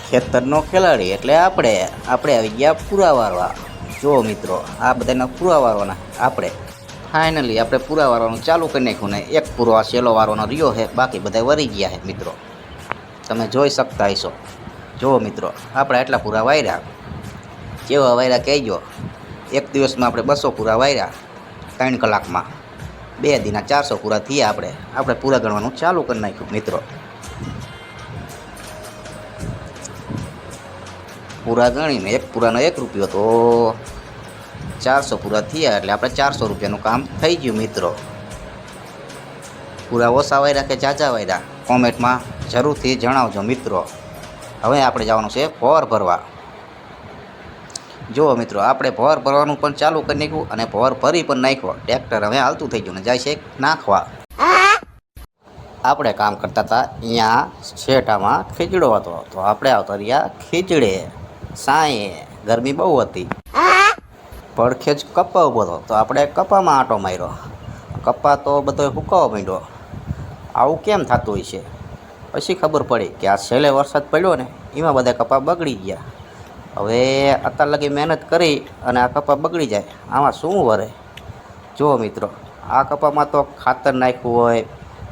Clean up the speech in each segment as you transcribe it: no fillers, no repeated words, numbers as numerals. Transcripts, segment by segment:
ખેતરનો ખેલાડી એટલે આપણે આવી ગયા પૂરા વારવા। જો મિત્રો આ બધાના પૂરા વારવાના આપણે ફાઇનલી આપણે પૂરા વારવાનું ચાલુ કરી નાખ્યું ને એક પૂરો આ સેલો વારવાનો રહ્યો છે, બાકી બધા વરી ગયા છે મિત્રો, તમે જોઈ શકતા હશો। જો મિત્રો આપણે આટલા પૂરા વાર્યા, કેવા વાર્યા કહેજો। એક દિવસમાં આપણે 200 પૂરા વાર્યા, 3 કલાકમાં 2 દીના 400 પૂરા થયા। આપણે પૂરા ગણવાનું ચાલુ કરી નાખ્યું મિત્રો। પૂરા ગણીને એક પૂરાનો 1 રૂપિયો તો 400 પૂરા થયા, એટલે આપણે 400 રૂપિયાનું કામ થઈ ગયું મિત્રો। પૂરા ઓછા વાર્યા કે જાજા વાર્યા કોમેન્ટમાં જરૂરથી જણાવજો મિત્રો। હવે આપણે જવાનું છે ભોર ભરવા। જો મિત્રો આપણે ભોર ભરવાનું પણ ચાલુ કરી નાખ્યું અને ભોર ભરી પણ નાખ્યો। ટ્રેક્ટર હવે હાલતું થઈ ગયું ને જાય છે નાખવા। આપણે કામ કરતા હતા અહીંયા શેઠામાં ખીચડો હતો, તો આપણે આવતા રહ્યા ખીચડે સાંયે। ગરમી બહુ હતી, પડખે જ કપ્પા ઊભો હતો, તો આપણે કપ્પામાં આંટો માર્યો। કપ્પા તો બધો હુકાવા માંડ્યો। આવું કેમ થતું હોય છે? પછી ખબર પડી કે આ છેલ્લે વરસાદ પડ્યો ને એમાં બધા કપ્પા બગડી ગયા। હવે અત્યાર લગી મહેનત કરી અને આ કપ્પા બગડી જાય, આમાં શું વરે? જુઓ મિત્રો આ કપ્પામાં તો ખાતર નાખ્યું હોય,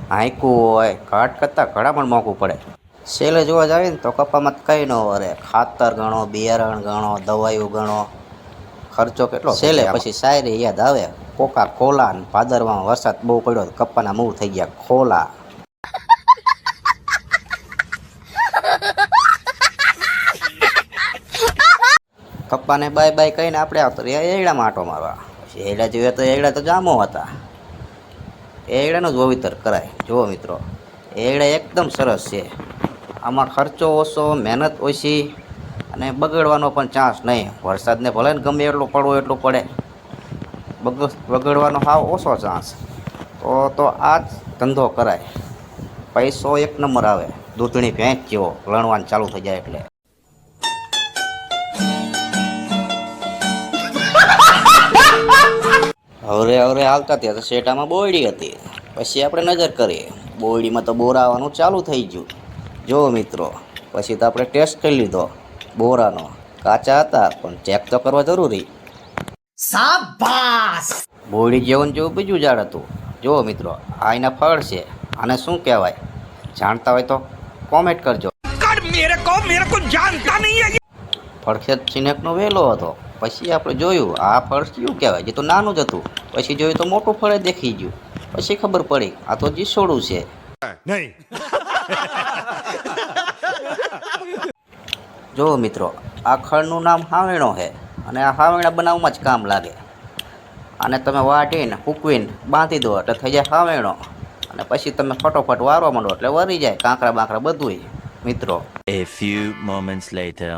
હાંકવું હોય, ઘાટ કરતાં ઘણામાં મોંઘું પડે। છેલ્લે જોવા જાય ને તો કપ્પામાં કંઈ ન વરે। ખાતર ગણો, બિયારણ ગણો, દવાઈઓ ગણો, ખર્ચો કેટલો છેલ્લે પછી શાયરી યાદ આવે કોકા ખોલા ને ભાદરવામાં વરસાદ બહુ પડ્યો, કપ્પાના મૂળ થઈ ગયા ખોલા। કપ્પાને બાય બાય કહીને આપણે આવતો રહ્યા એડામાં આંટો મારવા। પછી એડા જોઈએ તો એડા તો જામો હતા, એડાનું જ વાવેતર કરાય। જુઓ મિત્રો એડા એકદમ સરસ છે, આમાં ખર્ચો ઓછો, મહેનત ઓછી અને બગડવાનો પણ ચાન્સ નહીં। વરસાદને ભલે ને ગમે એટલું પડવો એટલું પડે, બગડવાનો હાવ ઓછો ચાન્સ। તો આ જ ધંધો કરાય, પૈસો 1 નંબર આવે। દૂધણી ભેંસ જેવો લણવાનું ચાલુ થઈ જાય એટલે। હવે હાલતા ત્યાં તો શેટામાં બોયડી હતી, પછી આપણે નજર કરીએ બોયડીમાં તો બોરા આવવાનું ચાલુ થઈ ગયું। જો મિત્રો પછી તો આપણે ટેસ્ટ કરી લીધો બોરાનો, કાચા હતા પણ ચેક તો કરવા જરૂરી। શાબાશ! બોયડી જેવું બીજું ઝાડ હતું। જો મિત્રો આ એના ફળ છે, આને શું કહેવાય? જાણતા હોય તો કોમેન્ટ કરજો। મેરે કો જાનતા નહીં હે। ફળખેત સિનેકનો વેલો હતો, પછી આપણે જોયું આ ફળ શું કહેવાય, જે તો નાનું જ હતું। પછી જોયું તો મોટું ફળ દેખી ગયું, પછી ખબર પડી આ તો જીસોડું છે। નહીં જો મિત્રો આ ખળનું નામ હાવેણો છે, અને આ હાવેણા બનાવવામાં જ કામ લાગે। અને તમે વાટીને હૂકવીને બાંધી દો એટલે થઈ જાય હાવેણો, અને પછી તમે ફટોફટ વારવા માંડો એટલે વરી જાય કાંકરા બાંકરા બધુંય મિત્રો। A few moments later